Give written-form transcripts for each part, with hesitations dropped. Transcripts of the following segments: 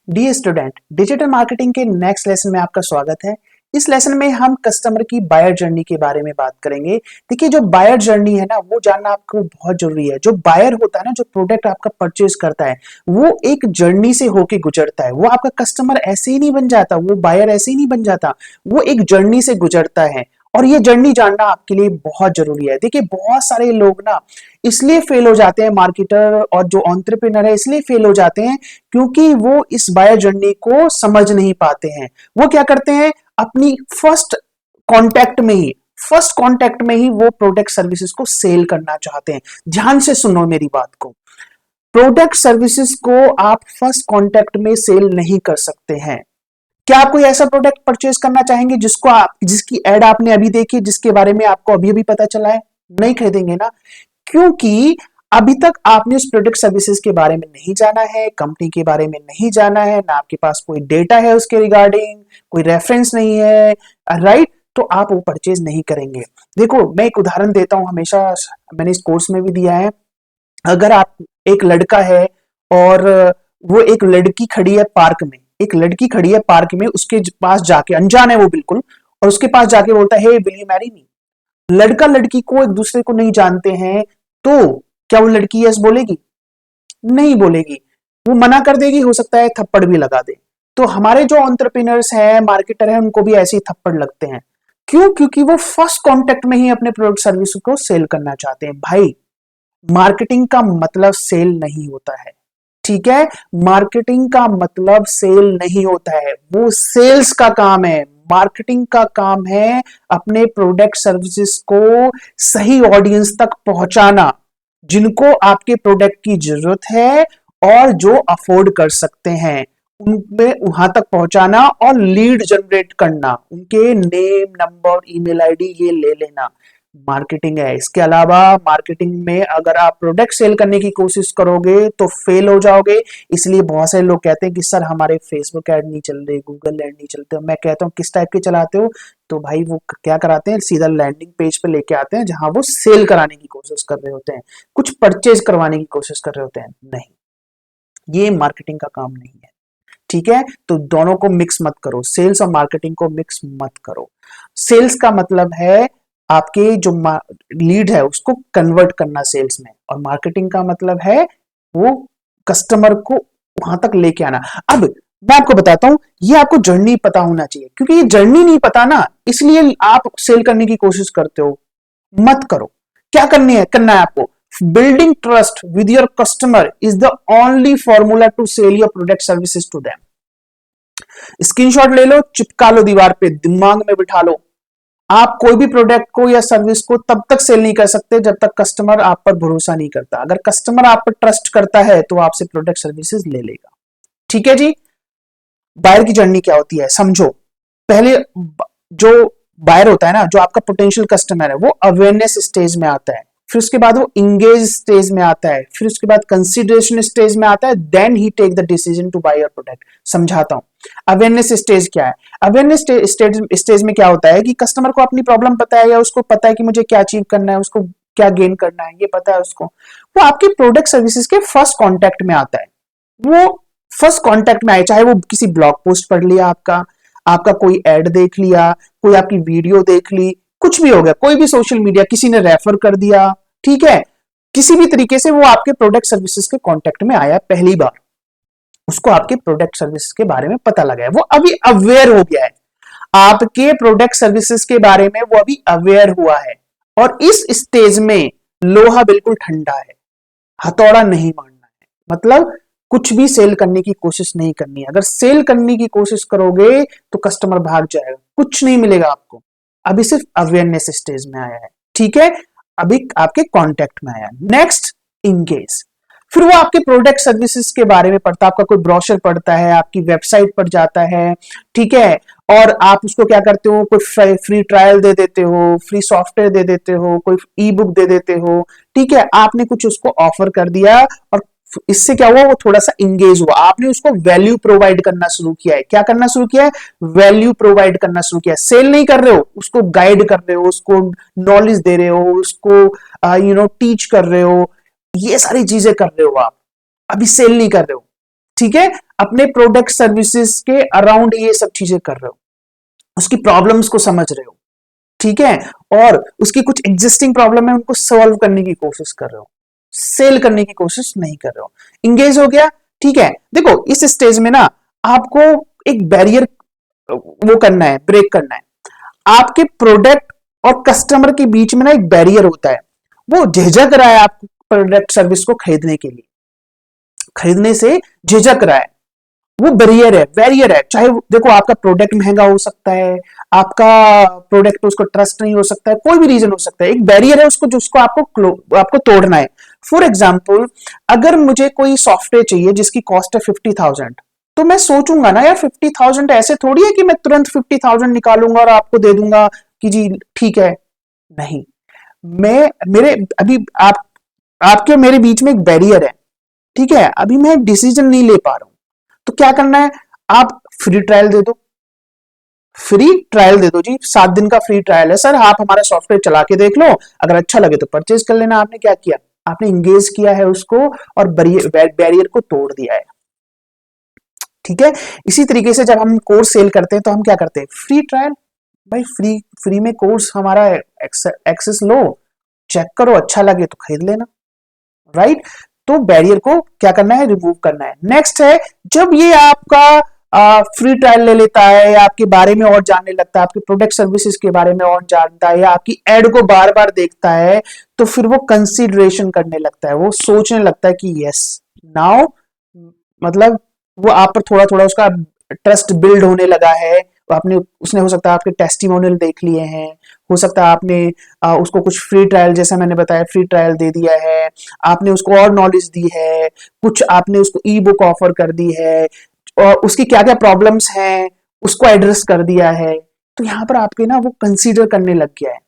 Dear student, digital marketing के next lesson में आपका स्वागत है। इस लेसन में हम कस्टमर की बायर जर्नी के बारे में बात करेंगे। देखिए, जो बायर जर्नी है ना, वो जानना आपको बहुत जरूरी है। जो बायर होता है ना, जो प्रोडक्ट आपका परचेज करता है, वो एक जर्नी से होके गुजरता है। वो आपका कस्टमर ऐसे ही नहीं बन जाता, वो बायर ऐसे ही नहीं बन जाता, वो एक जर्नी से गुजरता है। और ये जर्नी जानना आपके लिए बहुत जरूरी है। देखिए, बहुत सारे लोग ना इसलिए फेल हो जाते हैं, मार्केटर और जो एंटरप्रेन्योर है इसलिए फेल हो जाते हैं क्योंकि वो इस बायर जर्नी को समझ नहीं पाते हैं। वो क्या करते हैं, अपनी कांटेक्ट में ही फर्स्ट कांटेक्ट में ही वो प्रोडक्ट सर्विसेज को सेल करना चाहते हैं। ध्यान से सुनो मेरी बात को। प्रोडक्ट सर्विसेज को आप फर्स्ट कांटेक्ट में सेल नहीं कर सकते हैं। क्या आप कोई ऐसा प्रोडक्ट परचेज करना चाहेंगे जिसकी एड आपने अभी देखी, जिसके बारे में आपको अभी अभी पता चला है? नहीं खरीदेंगे ना, क्योंकि अभी तक आपने उस प्रोडक्ट सर्विसेज के बारे में नहीं जाना है, कंपनी के बारे में नहीं जाना है, ना आपके पास कोई डेटा है उसके रिगार्डिंग, कोई रेफरेंस नहीं है, राइट? तो आप वो परचेज नहीं करेंगे। देखो, मैं एक उदाहरण देता हूं, हमेशा मैंने इस कोर्स में भी दिया है। अगर आप एक लड़का है और वो एक लड़की खड़ी है पार्क में, एक लड़की खड़ी है पार्क में, उसके पास जाके, अनजान है वो बिल्कुल, और उसके पास जाके बोलता है, हे विल यू मैरी मी? लड़का लड़की को एक दूसरे को नहीं जानते हैं, तो क्या वो लड़की यस बोलेगी? नहीं बोलेगी, वो मना कर देगी, हो सकता है थप्पड़ भी लगा दे। तो हमारे जो एंटरप्रेन्योर्स हैं, मार्केटर हैं, उनको भी ऐसे ही थप्पड़ लगते हैं। क्यों? क्योंकि वो फर्स्ट कांटेक्ट में ही अपने प्रोडक्ट सर्विस को सेल करना चाहते हैं। भाई, मार्केटिंग का मतलब सेल नहीं होता है, ठीक है? मार्केटिंग का मतलब सेल नहीं होता है, वो सेल्स का काम है। मार्केटिंग का काम है अपने प्रोडक्ट सर्विसेज को सही ऑडियंस तक पहुंचाना, जिनको आपके प्रोडक्ट की जरूरत है और जो अफोर्ड कर सकते हैं, उनमें वहां तक पहुंचाना और लीड जनरेट करना, उनके नेम, नंबर, ईमेल आईडी ये ले लेना। मार्केटिंग है। इसके अलावा मार्केटिंग में अगर आप प्रोडक्ट सेल करने की कोशिश करोगे तो फेल हो जाओगे। इसलिए बहुत सारे लोग कहते हैं कि सर हमारे फेसबुक ऐड नहीं चल रहे, गूगल ऐड नहीं चलते। मैं कहता हूं किस टाइप के चलाते हो? तो भाई वो क्या कराते हैं, सीधा लैंडिंग पेज पे लेके आते हैं जहां वो सेल कराने की कोशिश कर रहे होते हैं, कुछ परचेज करवाने की कोशिश कर रहे होते हैं। नहीं, ये मार्केटिंग का काम नहीं है, ठीक है? तो दोनों को मिक्स मत करो, सेल्स और मार्केटिंग को मिक्स मत करो। सेल्स का मतलब है आपके जो लीड है उसको कन्वर्ट करना सेल्स में, और मार्केटिंग का मतलब है वो कस्टमर को वहां तक लेके आना। अब मैं आपको बताता हूं, ये आपको जर्नी पता होना चाहिए, क्योंकि ये जर्नी नहीं पता ना, इसलिए आप सेल करने की कोशिश करते हो। मत करो। क्या करना है आपको? Building trust with your customer is the only formula to sell your product services to them. Screenshot ले लो, चिपका लो दीवार पे, दिमाग में बिठा लो। आप कोई भी प्रोडक्ट को या सर्विस को तब तक सेल नहीं कर सकते जब तक कस्टमर आप पर भरोसा नहीं करता। अगर कस्टमर आप पर ट्रस्ट करता है तो आपसे प्रोडक्ट सर्विसेज ले लेगा, ठीक है जी? बायर की जर्नी क्या होती है समझो। पहले जो बायर होता है ना, जो आपका पोटेंशियल कस्टमर है, वो अवेयरनेस स्टेज में आता है, फिर उसके बाद वो इंगेज स्टेज में आता है, फिर उसके बाद कंसिडरेशन स्टेज में आता है, then he take the decision to buy your product. समझाता हूं, अवेयरनेस स्टेज क्या है। अवेयरनेस स्टेज में क्या होता है कि कस्टमर को अपनी प्रॉब्लम पता है, या उसको पता है कि मुझे क्या अचीव करना है, उसको क्या गेन करना है, ये पता है उसको। वो आपके प्रोडक्ट सर्विसेज के फर्स्ट कॉन्टेक्ट में आता है। वो फर्स्ट कांटेक्ट में आए, चाहे वो किसी ब्लॉग पोस्ट पढ़ लिया, आपका आपका कोई एड देख लिया, कोई आपकी वीडियो देख ली, कुछ भी हो गया, कोई भी सोशल मीडिया किसी ने रेफर कर दिया, ठीक है? किसी भी तरीके से वो आपके प्रोडक्ट सर्विसेज के कांटेक्ट में आया पहली बार, उसको आपके प्रोडक्ट सर्विसेज के बारे में पता लगा है, वो अभी अवेयर हो गया है आपके प्रोडक्ट सर्विसेज के बारे में, वो अभी अवेयर हुआ है। और इस स्टेज में लोहा बिल्कुल ठंडा है, हथौड़ा नहीं मारना है। मतलब कुछ भी सेल करने की कोशिश नहीं करनी है। अगर सेल करने की कोशिश करोगे तो कस्टमर भाग जाएगा, कुछ नहीं मिलेगा आपको। अभी सिर्फ अवेयरनेस स्टेज में आया है, ठीक है? अभी आपके कांटेक्ट में आया। Next, engage. फिर वो आपके प्रोडक्ट सर्विसेज के बारे में पढ़ता है, आपका कोई ब्रोशर पढ़ता है, आपकी वेबसाइट पर जाता है, ठीक है? और आप उसको क्या करते हो, कोई फ्री ट्रायल दे देते हो, फ्री सॉफ्टवेयर दे देते हो, कोई ई बुक दे देते हो, ठीक है? आपने कुछ उसको ऑफर कर दिया, और इससे क्या हुआ, वो थोड़ा सा इंगेज हुआ, आपने उसको वैल्यू प्रोवाइड करना शुरू किया है। क्या करना शुरू किया है? वैल्यू प्रोवाइड करना शुरू किया है। सेल नहीं कर रहे हो, उसको गाइड कर रहे हो, उसको नॉलेज दे रहे हो, उसको टीच कर रहे हो, ये सारी चीजें कर रहे हो आप, अभी सेल नहीं कर रहे हो, ठीक है, अपने प्रोडक्ट सर्विसेज के अराउंड ये सब चीजें कर रहे हो, उसकी प्रॉब्लम्स को समझ रहे हो, ठीक है, और उसकी कुछ एग्जिस्टिंग प्रॉब्लम है उनको सॉल्व करने की कोशिश कर रहे हो, सेल करने की कोशिश नहीं कर रहे हो। इंगेज हो गया, ठीक है। देखो इस स्टेज में ना आपको एक बैरियर वो करना है, ब्रेक करना है। आपके प्रोडक्ट और कस्टमर के बीच में ना एक बैरियर होता है, वो झिझक रहा है आपको प्रोडक्ट सर्विस को खरीदने के लिए, खरीदने से झिझक रहा है, वो बैरियर है। चाहे देखो आपका प्रोडक्ट महंगा हो सकता है, आपका प्रोडक्ट पे उसको ट्रस्ट नहीं हो सकता है, कोई भी रीजन हो सकता है, एक बैरियर है उसको, जिसको आपको तोड़ना है। फॉर एग्जाम्पल, अगर मुझे कोई सॉफ्टवेयर चाहिए जिसकी कॉस्ट है 50,000, तो मैं सोचूंगा ना यार 50,000 ऐसे थोड़ी है कि मैं तुरंत 50,000 निकालूंगा और आपको दे दूंगा कि जी ठीक है। नहीं, मैं मेरे अभी आपके और मेरे बीच में एक बैरियर है, ठीक है, अभी मैं डिसीजन नहीं ले पा रहा हूं। तो क्या करना है, आप फ्री ट्रायल दे दो, फ्री ट्रायल दे दो जी, 7 दिन का फ्री ट्रायल है सर, आप हमारा सॉफ्टवेयर चला के देख लो, अगर अच्छा लगे तो परचेज कर लेना। आपने क्या किया, आपने इंगेज किया है उसको और बैरियर को तोड़ दिया है, ठीक है। इसी तरीके से जब हम कोर्स सेल करते हैं तो हम क्या करते हैं, फ्री ट्रायल, भाई फ्री में कोर्स हमारा एक्सेस लो, चेक करो, अच्छा लगे तो खरीद लेना, राइट। तो बैरियर को क्या करना है, रिमूव करना है। नेक्स्ट है, जब ये आपका फ्री ट्रायल ले लेता है या आपके बारे में और जानने लगता है, आपके प्रोडक्ट सर्विसेज के बारे में और जानता है या आपकी एड को बार बार देखता है, तो फिर वो कंसीडरेशन करने लगता है, वो सोचने लगता है कि यस नाउ, मतलब वो आप पर थोड़ा थोड़ा उसका ट्रस्ट बिल्ड होने लगा है। आपने उसने हो सकता है आपके टेस्टिमोनियल देख लिए हैं, हो सकता है आपने उसको कुछ फ्री ट्रायल, जैसा मैंने बताया फ्री ट्रायल दे दिया है, आपने उसको और नॉलेज दी है, कुछ आपने उसको ई बुक ऑफर कर दी है, और उसकी क्या क्या प्रॉब्लम्स हैं उसको एड्रेस कर दिया है। तो यहाँ पर आपके ना वो कंसीडर करने लग गया है,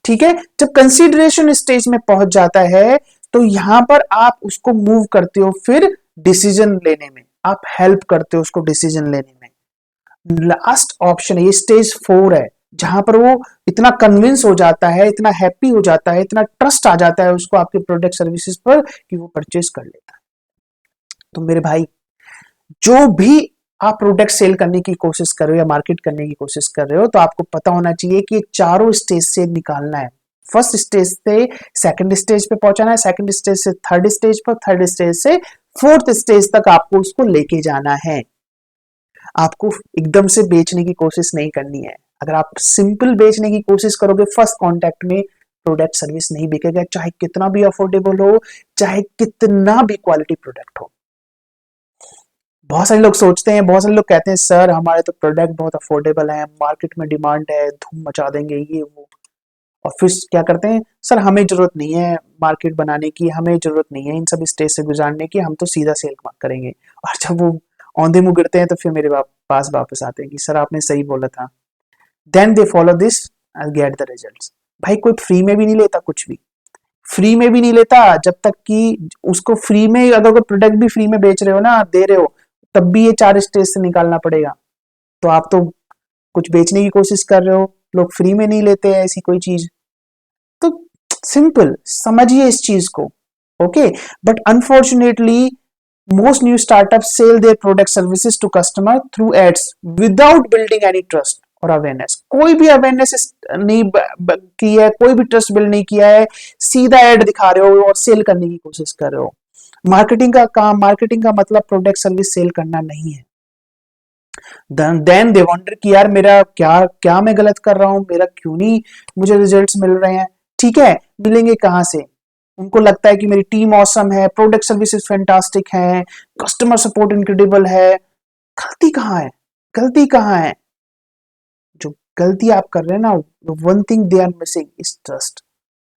ठीक है। जब कंसीडरेशन स्टेज में पहुंच जाता है तो यहां पर आप उसको मूव करते हो, फिर डिसीजन लेने में आप हेल्प करते हो उसको डिसीजन लेने में। लास्ट ऑप्शन है, ये स्टेज 4 है, जहां पर वो इतना कन्विंस हो जाता है, इतना हैप्पी हो जाता है, इतना ट्रस्ट आ जाता है उसको आपके प्रोडक्ट सर्विसेज पर कि वो परचेज कर लेता है। तो मेरे भाई, जो भी आप प्रोडक्ट सेल करने की कोशिश कर रहे हो या मार्केट करने की कोशिश कर रहे हो, तो आपको पता होना चाहिए कि चारों स्टेज से निकालना है। फर्स्ट स्टेज से सेकंड स्टेज पे पहुंचाना है, सेकंड स्टेज से थर्ड स्टेज पर, थर्ड स्टेज से फोर्थ स्टेज तक आपको उसको लेके जाना है। आपको एकदम से बेचने की कोशिश नहीं करनी है। अगर आप सिंपल बेचने की कोशिश करोगे फर्स्ट कॉन्टैक्ट में, प्रोडक्ट सर्विस नहीं बिकेगा, चाहे कितना भी अफोर्डेबल हो, चाहे कितना भी क्वालिटी प्रोडक्ट हो। बहुत सारे लोग सोचते हैं, बहुत सारे लोग कहते हैं सर हमारे तो प्रोडक्ट बहुत अफोर्डेबल है, मार्केट में डिमांड है, धूम मचा देंगे ये वो, और फिर क्या करते हैं, सर हमें जरूरत नहीं है मार्केट बनाने की, हमें जरूरत नहीं है इन सब स्टेज से गुजारने की, हम तो सीधा सेल करेंगे। और जब वो औंधे मुंह गिरते हैं तो फिर मेरे पास वापस आते हैं कि सर आपने सही बोला था। Then they follow this and get the results. भाई कोई फ्री में भी नहीं लेता, कुछ भी फ्री में भी नहीं लेता, जब तक कि उसको फ्री में, अगर कोई प्रोडक्ट भी फ्री में बेच रहे हो ना, दे रहे हो, तब भी ये 4 स्टेज से निकालना पड़ेगा। तो आप तो कुछ बेचने की कोशिश कर रहे हो, लोग फ्री में नहीं लेते हैं ऐसी कोई चीज। तो सिंपल समझिए इस चीज को, okay. But unfortunately most new startups sell their product services to customer through ads without building any trust और अवेयरनेस। कोई भी अवेयरनेस नहीं की है, कोई भी ट्रस्ट बिल्ड नहीं किया है, सीधा एड दिखा रहे हो और सेल करने की कोशिश कर रहे हो। मार्केटिंग का काम, मार्केटिंग का मतलब प्रोडक्ट सर्विस सेल करना नहीं है। देन दे वंडर कि यार मेरा क्या क्या मैं गलत कर रहा हूं, मेरा क्यों नहीं मुझे रिजल्ट्स मिल रहे हैं। ठीक है, मिलेंगे कहां से, उनको लगता है कि मेरी टीम ऑसम है, प्रोडक्ट सर्विसेज फैंटास्टिक है, कस्टमर सपोर्ट इनक्रेडिबल है। गलती कहाँ है, गलती कहाँ है, जो गलती आप कर रहे हैं ना, one thing they are missing is trust.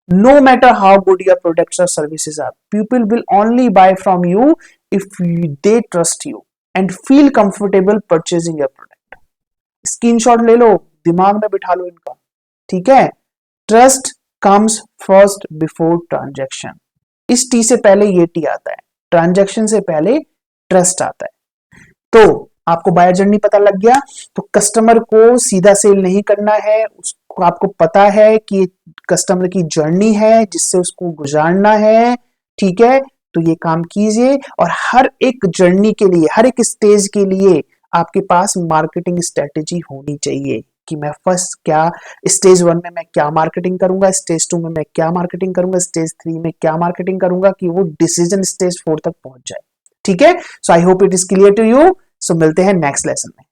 No matter how good your products or services are, people will only buy from you if they trust you and feel comfortable purchasing your product. Screenshot ले लो, दिमाग में बिठा लो इनका, ठीक है। Trust comes first before transaction. इस T से पहले ये टी आता है, ट्रांजैक्शन से पहले ट्रस्ट आता है। तो आपको बायर जर्नी पता लग गया, तो कस्टमर को सीधा सेल नहीं करना है, उसको आपको पता है कि कस्टमर की जर्नी है जिससे उसको गुजारना है, ठीक है। तो ये काम कीजिए और हर एक जर्नी के लिए, हर एक स्टेज के लिए आपके पास मार्केटिंग स्ट्रेटेजी होनी चाहिए कि मैं फर्स्ट क्या, स्टेज 1 में मैं क्या मार्केटिंग करूंगा, स्टेज 2 में मैं क्या मार्केटिंग करूंगा, स्टेज 3 में क्या मार्केटिंग करूंगा कि वो डिसीजन स्टेज 4 तक पहुंच जाए। ठीक है, so I hope it is clear to you. So मिलते हैं नेक्स्ट लेसन में।